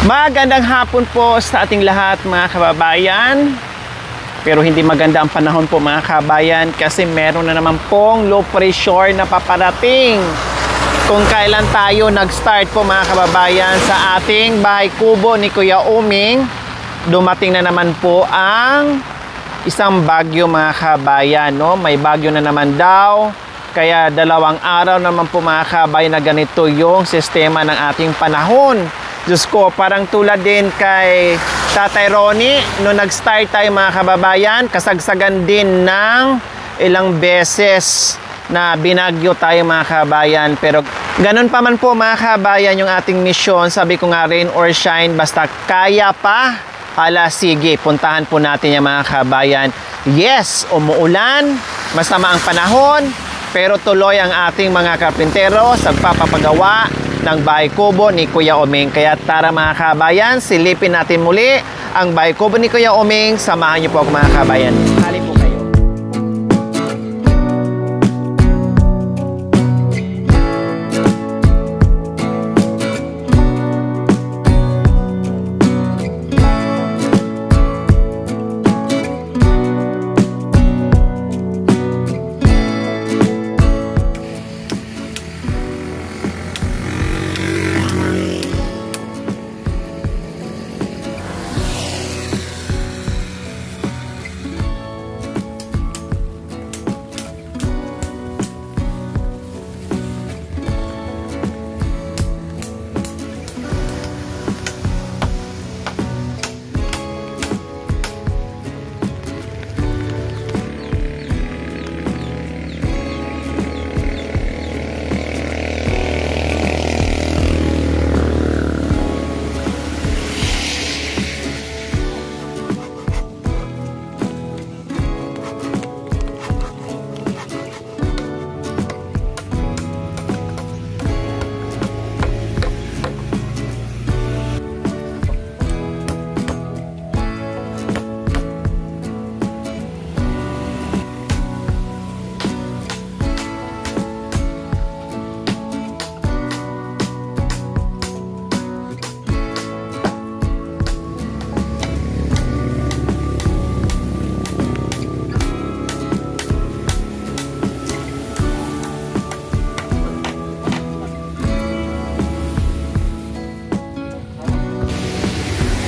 Magandang hapon po sa ating lahat mga kababayan. Pero hindi maganda ang panahon po mga kababayan kasi meron na naman pong low pressure na paparating. Kung kailan tayo nag-start po mga kababayan sa ating bahay kubo ni Kuya Uming, dumating na naman po ang isang bagyo mga kababayan, no? May bagyo na naman daw. Kaya 2 araw naman po mga kababayan na ganito yung sistema ng ating panahon. Diyos ko, parang tulad din kay Tatay Ronnie, nung nag-start tayo mga kababayan, kasagsagan din ng ilang beses na binagyo tayo mga kababayan. Pero ganun pa man po mga kababayan yung ating misyon. Sabi ko nga, rain or shine, basta kaya pa, hala sige, puntahan po natin yung mga kababayan. Yes, umuulan, masama ang panahon, pero tuloy ang ating mga karpintero sa pagpapagawa ng bahay kubo ni Kuya Uming. Kaya tara mga kabayan, silipin natin muli ang bahay kubo ni Kuya Uming. Samahan niyo po ako mga kabayan. Hali po kayo.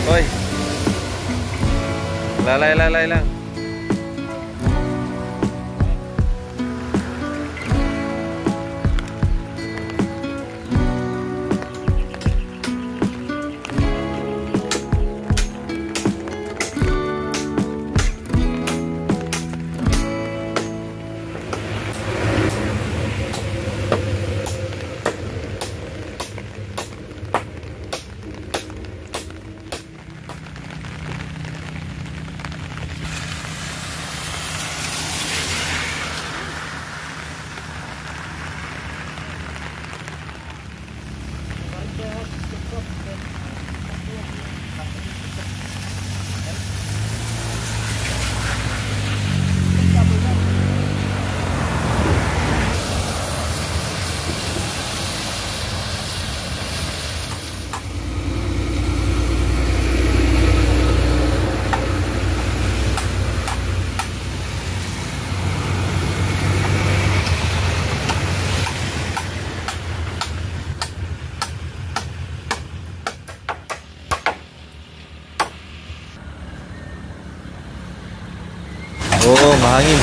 Hoy. Lalay lang. Oo, mahangin.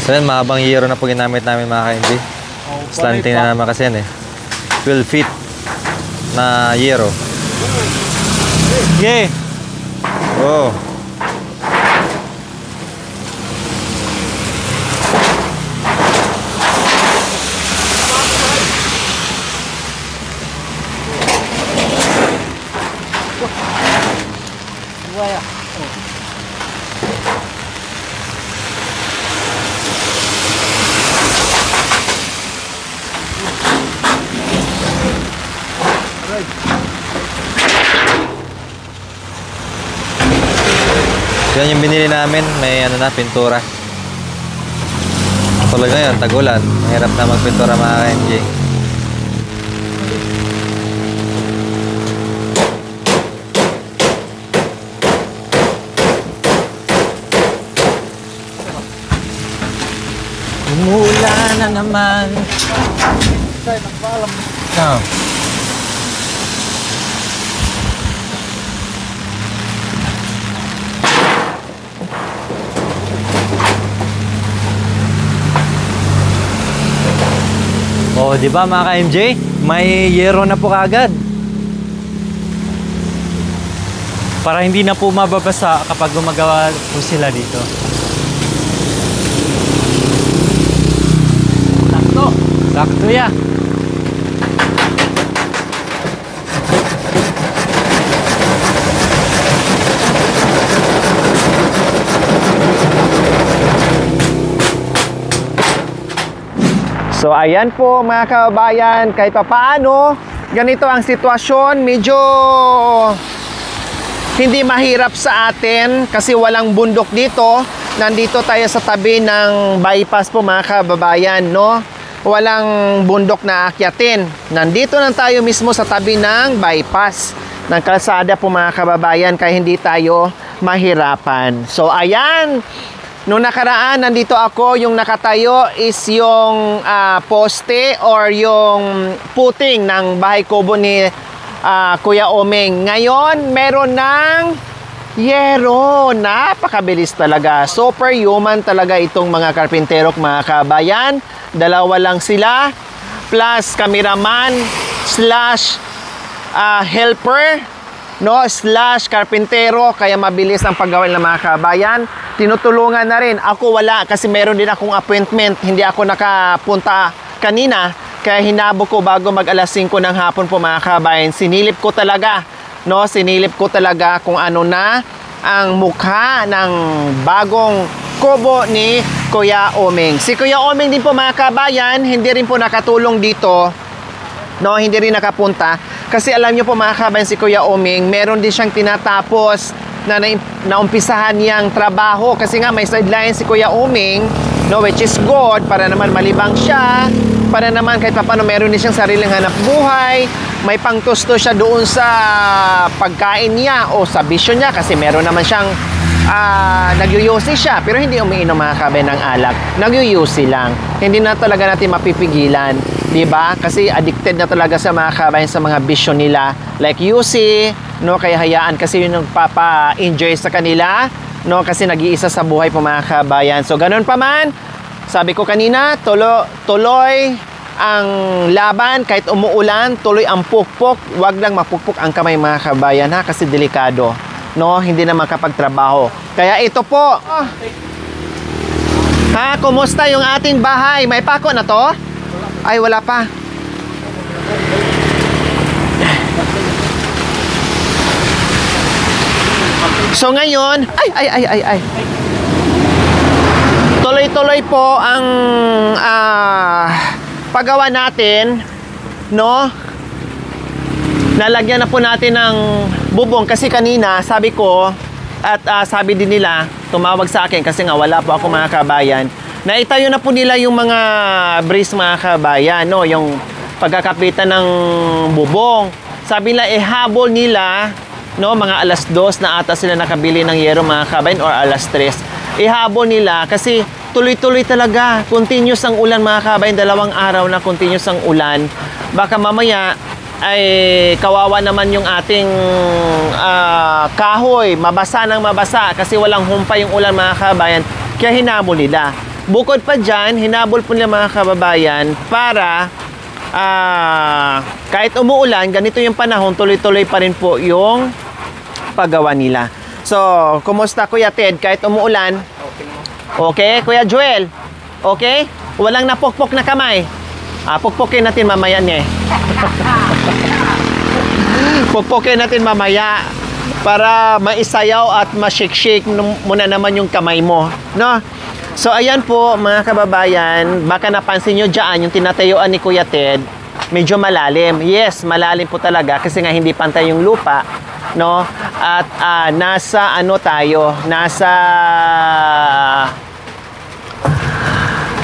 So yan, mahabang yero na po ginamit namin mga ka-MJ. Slanting na naman kasi yan eh. 12 feet na yero. Okay. Oo. Yan yung binili namin, may ano na, pintura. Tulad ngayon, tag-ulan. Mahirap na magpintura mga ka-MJ. Ah. Oh, di ba mga ka-MJ? May yero na po kaagad. Para hindi na po mababasa kapag gumagawa po sila dito. Sakto. Sakto ya. So ayan po mga kababayan, kahit pa paano, ganito ang sitwasyon, medyo hindi mahirap sa atin kasi walang bundok dito. Nandito tayo sa tabi ng bypass po mga kababayan, no? Walang bundok na akyatin. Nandito lang tayo mismo sa tabi ng bypass ng kalsada po mga kababayan, kaya hindi tayo mahirapan. So ayan, nung nakaraan, nandito ako, yung nakatayo is yung poste or yung puting ng bahay kubo ni Kuya Omeng. Ngayon, meron ng yero. Napakabilis talaga. Superhuman talaga itong mga karpintero, mga kabayan. Dalawa lang sila, plus cameraman, slash helper, no, slash karpintero, kaya mabilis ang paggawa ng mga kabayan. Tinutulungan na rin. Ako wala kasi meron din akong appointment. Hindi ako nakapunta kanina. Kaya hinabo ko bago mag alas 5 ng hapon po mga kabayan. Sinilip ko talaga. No? Sinilip ko talaga kung ano na ang mukha ng bagong kubo ni Kuya Omeng. Si Kuya Omeng din po mga kabayan, hindi rin po nakatulong dito. No, hindi rin nakapunta. Kasi alam nyo po mga kabayan, si Kuya Omeng, meron din siyang tinatapos na naumpisahan niyang trabaho kasi nga may sideline si Kuya Omeng, no, which is good para naman malibang siya, para naman kahit paano meron din siyang sariling hanap buhay, may pangtusto siya doon sa pagkain niya o sa bisyo niya kasi meron naman siyang nagyuyusi siya pero hindi umiinom mga kabayan ng alak, nagyuyusi lang, hindi na talaga natin mapipigilan, diba? Kasi addicted na talaga sa mga kabayan sa mga bisyo nila like UC, no, kaya hayaan kasi yung nagpapa-enjoy sa kanila, no, kasi nag-iisa sa buhay po mga kabayan. So ganun pa man, sabi ko kanina, tuloy ang laban kahit umuulan, tuloy ang pukpok, wag lang mapukpok ang kamay mga kabayan ha, kasi delikado, no, hindi na makapagtrabaho. Kaya ito po, ha, kumusta yung ating bahay? May pako na to? Ay, wala pa. So ngayon, ay. Tuloy-tuloy po ang paggawa natin, no? Lalagyan na po natin ng bubong kasi kanina sabi ko at sabi din nila, tumawag sa akin kasi nga wala po ako mga kabayan. Naitayo na po nila yung mga brace mga kabayan, no? Yung pagkakapitan ng bubong. Sabi nila, habol nila, no, mga alas 2 na ata sila nakabili ng yero mga kabayan or alas 3. Ihabol nila kasi tuloy-tuloy talaga. Continuous ang ulan mga kabayan. 2 araw na continuous ang ulan. Baka mamaya ay kawawa naman yung ating kahoy. Mabasa ng mabasa kasi walang humpay yung ulan mga kabayan. Kaya hinabol nila. Bukod pa dyan, hinabol po nila mga kababayan para kahit umuulan, ganito yung panahon, tuloy-tuloy pa rin po yung paggawa nila. So, kumusta Kuya Ted? Kahit umuulan? Okay. Kuya Joel? Okay? Walang napukpok na kamay? Pukpukin natin mamaya niya eh. Pukpukin natin mamaya para maisayaw at mashake-shake muna naman yung kamay mo. No? So, ayan po mga kababayan, baka napansin nyo dyan yung tinatayuan ni Kuya Ted, medyo malalim. Yes, malalim po talaga kasi nga hindi pantay yung lupa, no? At nasa ano tayo, nasa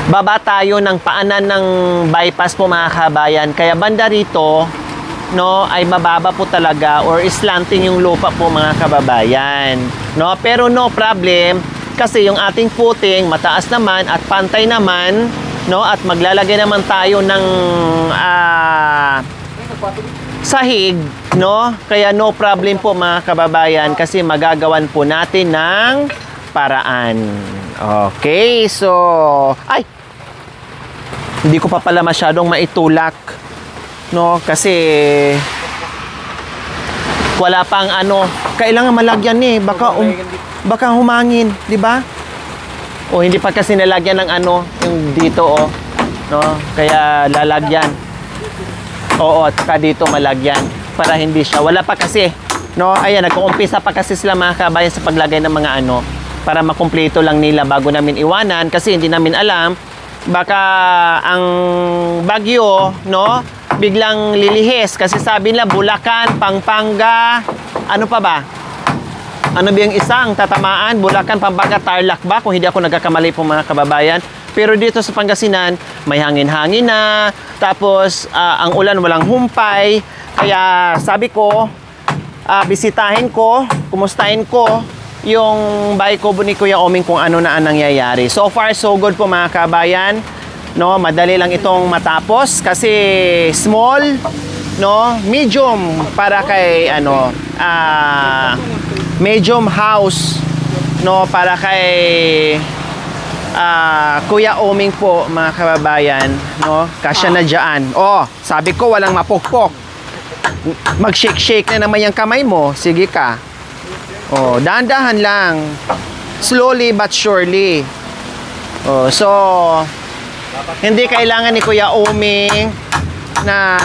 baba tayo ng paanan ng bypass po mga kabayan. Kaya banda rito, no, ay mababa po talaga or slanting yung lupa po mga kababayan, no? Pero no problem kasi yung ating footing mataas naman at pantay naman, no? At maglalagay naman tayo ng sahig, no? Kaya no problem po mga kababayan kasi magagawan po natin ng paraan. Okay, so ay hindi ko pa pala masyadong maitulak, no? Kasi wala pang ano, kailangan malagyan eh, baka humangin, di ba? O hindi pa kasi nalagyan ng ano, yung dito oh, no? Kaya lalagyan. Oo, at saka dito malagyan para hindi siya. Wala pa kasi, no? Ayan, nag-uumpisa pa kasi sila mga kabayan sa paglagay ng mga ano para makumpleto lang nila bago namin iwanan kasi hindi namin alam baka ang bagyo, no? Biglang lilihis kasi sabi nila Bulacan, Pampanga, ano pa ba? Ano ba yung isang tatamaan? Bulacan, Pampanga, Tarlac ba? Kung hindi ako nagkakamali po mga kababayan. Pero dito sa Pangasinan, may hangin-hangin na. Tapos, ang ulan walang humpay. Kaya sabi ko, bisitahin ko, kumustahin ko yung bahay ko ni Kuya Oming kung ano na ang nangyayari. So far, so good po mga kabayan. No, madali lang itong matapos kasi small, no, medium para kay ano, medium house, no, para kay Kuya Oming po mga kababayan, no, kasya na dyan. Oh, sabi ko walang mapukpok. Mag-shake-shake na naman yung kamay mo. Sige ka. Oh, dahan-dahan lang. Slowly but surely. Oh, so hindi kailangan ni Kuya Oming na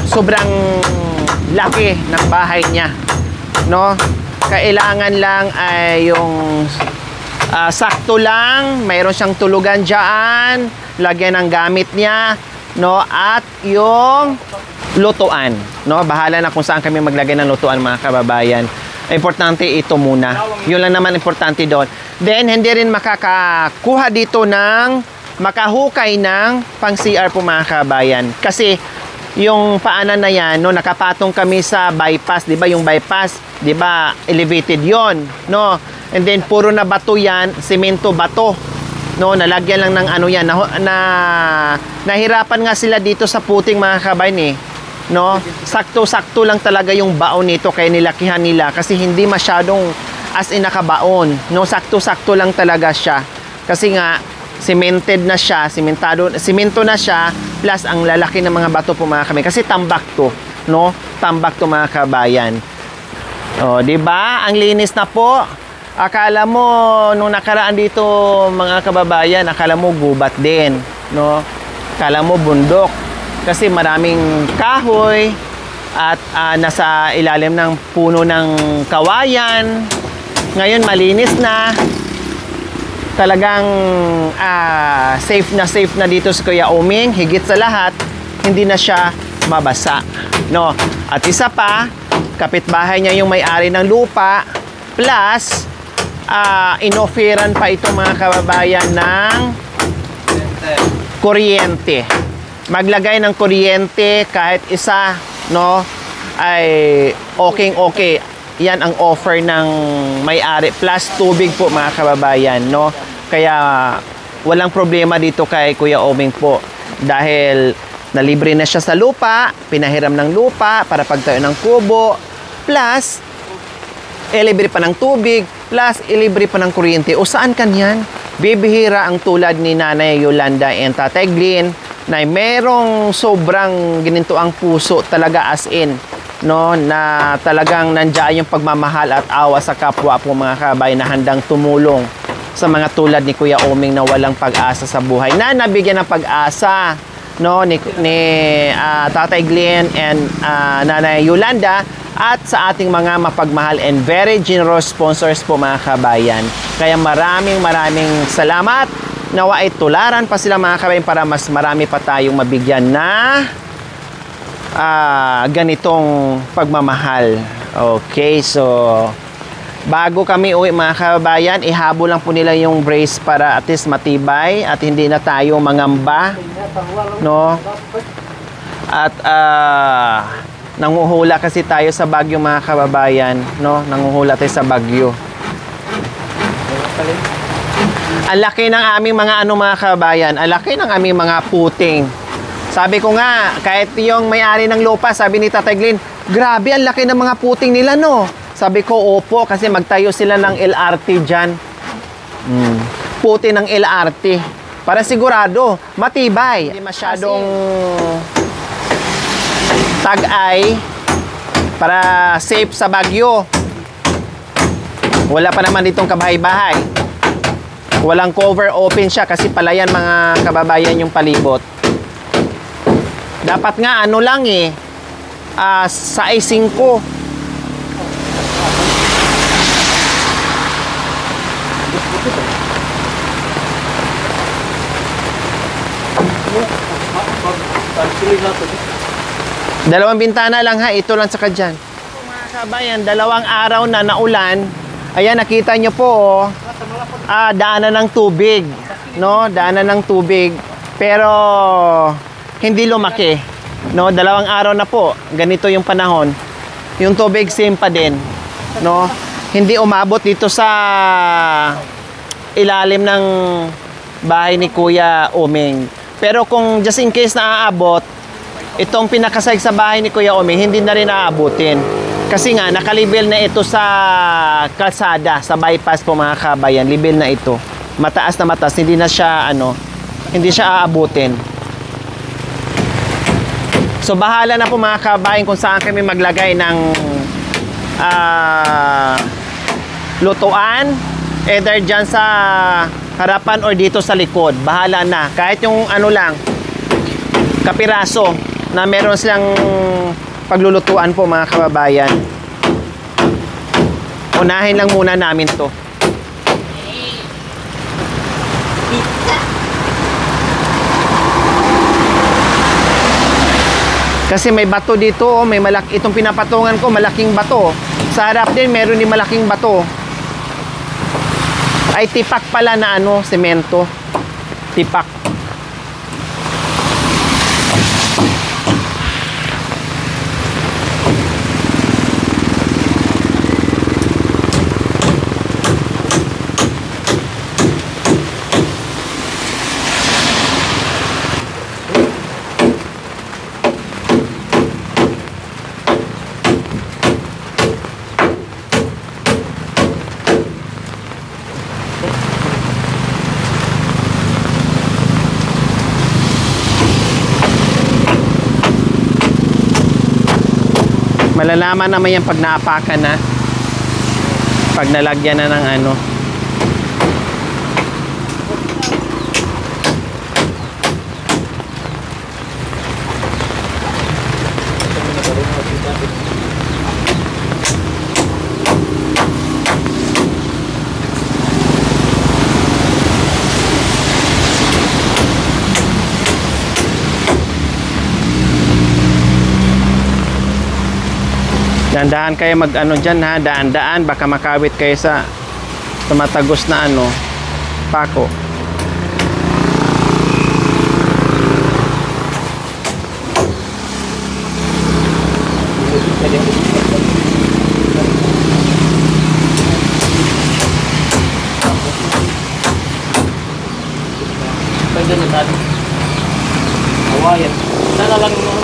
sobrang laki ng bahay niya, no? Kailangan lang ay yung sakto lang, mayroon siyang tulugan diyan, lagyan ng gamit niya, no? At yung lutuan, no? Bahala na kung saan kami maglagay ng lutuan mga kababayan. Importante ito muna. Yun lang naman importante doon. Then hindi rin makakakuha dito ng makahukay ng pang CR po mga kabayan. Kasi yung paanan na yan, no, nakapatong kami sa bypass, 'di ba? Yung bypass, 'di ba? Elevated 'yon, no? And then puro na bato 'yan, semento bato. No, nalagyan lang ng ano 'yan nahirapan nga sila dito sa puting mga kabayan eh. No? Sakto-sakto lang talaga yung baon nito kaya nilakihan nila kasi hindi masyadong as in nakabaon. No, sakto-sakto lang talaga siya. Kasi nga cemented na siya, semento na siya, plus ang lalaki ng mga bato po mga kami. Kasi tambak to, no? Tambak to mga kabayan. Oh, 'di ba? Ang linis na po. Akala mo nung nakaraan dito mga kababayan, akala mo gubat din, no? Akala mo bundok. Kasi maraming kahoy at nasa ilalim ng puno ng kawayan. Ngayon malinis na. Talagang safe na dito si Kuya Oming. Higit sa lahat, hindi na siya mabasa, no? At isa pa, kapitbahay niya yung may-ari ng lupa, plus inoferan pa ito mga kababayan ng kuryente. Maglagay ng kuryente kahit isa, no, ay okay. Yan ang offer ng may-ari plus tubig po mga kababayan, no? Kaya walang problema dito kay Kuya Oming po dahil nalibre na siya sa lupa, pinahiram ng lupa para pagtayo ng kubo, plus ilibre pa ng tubig, plus ilibre pa ng kuryente. O saan kanyan? Bibihira ang tulad ni Nanay Yolanda and Tatay Glenn na merong sobrang gininto ang puso talaga as in, no, na talagang nandiyan yung pagmamahal at awa sa kapwa po mga kababayan na handang tumulong sa mga tulad ni Kuya Oming na walang pag-asa sa buhay, na nabigyan ng pag-asa, no, ni Tatay Glenn and Nanay Yolanda at sa ating mga mapagmahal and very generous sponsors po mga kabayan. Kaya maraming salamat. Nawa ay tularan pa sila mga kabayan para mas marami pa tayong mabigyan na ganitong pagmamahal. Okay, so bago kami uwi mga kabayan, ihabol lang po nila yung brace para at least matibay at hindi na tayo mangamba, no? At nanguhula kasi tayo sa bagyo mga kababayan, no? Nanguhula tayo sa bagyo. Ang laki ng aming mga mga kabayan, ang laki ng aming mga puting. Sabi ko nga, kahit yung may-ari ng lupa, sabi ni Tatay Glenn, grabe, ang laki ng mga puting nila, no? Sabi ko, opo, kasi magtayo sila ng LRT dyan. Puti ng LRT. Para sigurado, matibay. Hindi masyadong tag-ay para safe sa bagyo. Wala pa naman ditong kabahay-bahay. Walang cover, open siya kasi palayan mga kababayan yung palibot. Dapat nga ano lang size 5. Dalawang bintana lang ha, ito lang saka dyan. Mga kabayan, 2 araw na naulan. Ayan, nakita nyo po, daanan ng tubig, no? Daanan ng tubig. Pero hindi lumaki, no? 2 araw na po, ganito yung panahon. Yung tubig same pa din, no? Hindi umabot dito sa ilalim ng bahay ni Kuya Oming. Pero kung just in case na aabot, itong pinakasayag sa bahay ni Kuya Oming, hindi na rin aabutin. Kasi nga, nakalibel na ito sa kalsada, sa bypass po mga kabayan. Libel na ito. Mataas na mataas. Hindi na siya, hindi siya aabutin. So, bahala na po mga kabayan kung saan kami maglagay ng lutuan. Either dyan sa harapan or dito sa likod. Bahala na. Kahit yung lang, kapiraso na meron silang paglulutuan po mga kababayan. Unahin lang muna namin to. Kasi may bato dito, may itong pinapatungan ko, malaking bato. Sa harap din, meron din malaking bato. Ay tipak pala na semento. Tipak. Malalaman naman yan pag naapakan na. Pag nalagyan na ng Dahan-dahan kayo dyan ha, daan-daan, baka makawit kayo sa tumatagos na pako. Pwede na tayo. Awayan. Sana lang mo.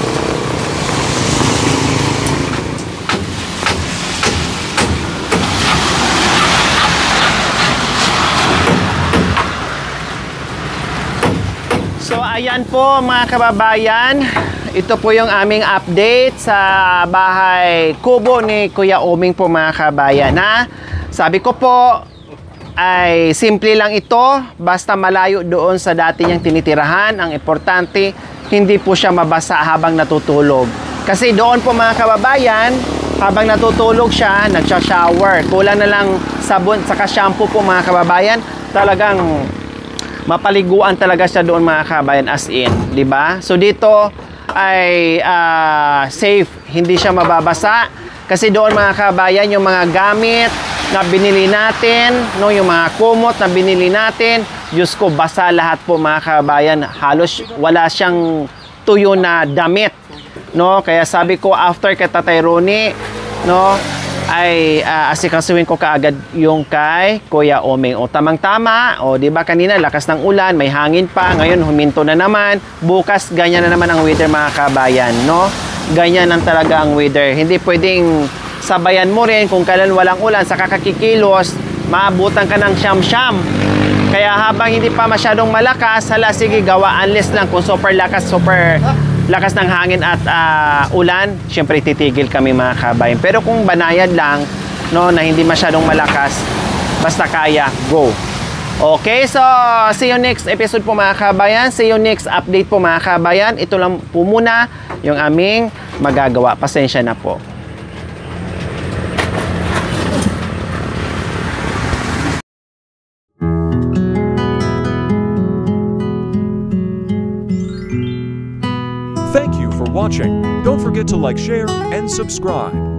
So ayan po mga kababayan, ito po yung aming update sa bahay kubo ni Kuya Oming po mga kababayan ha. Sabi ko po ay simple lang ito, basta malayo doon sa dati niyang tinitirahan. Ang importante, hindi po siya mabasa habang natutulog. Kasi doon po mga kababayan, habang natutulog siya, nagsha-shower. Kulang na lang sabon saka shampoo po mga kababayan. Talagang mapaliguan talaga siya doon mga kabayan, as in, di ba? So dito ay safe, hindi siya mababasa kasi doon mga kabayan yung mga gamit na binili natin, no, yung mga kumot na binili natin, Diyos ko, basa lahat po mga kabayan. Halos wala siyang tuyo na damit, no? Kaya sabi ko after kay Tatay Ronnie, no, ay asikasuhin ko kaagad yung kay Kuya Omeng. O tamang-tama, o di ba kanina lakas ng ulan, may hangin pa, ngayon huminto na naman, bukas ganyan na naman ang weather mga kabayan, no? Ganyan lang talaga ang weather. Hindi pwedeng sabayan mo rin kung kailan walang ulan, sa kakakikilos, maabutan ka ng siyam-siyam. Kaya habang hindi pa masyadong malakas, hala sige gawa unless lang kung super lakas ng hangin at ulan, syempre titigil kami mga kabayan. Pero kung banayad lang, no, na hindi masyadong malakas, basta kaya, go. Okay, so see you next episode po mga kabayan. See you next update po mga kabayan. Ito lang po muna yung aming magagawa. Pasensya na po. Thank you for watching. Don't forget to like, share, and subscribe.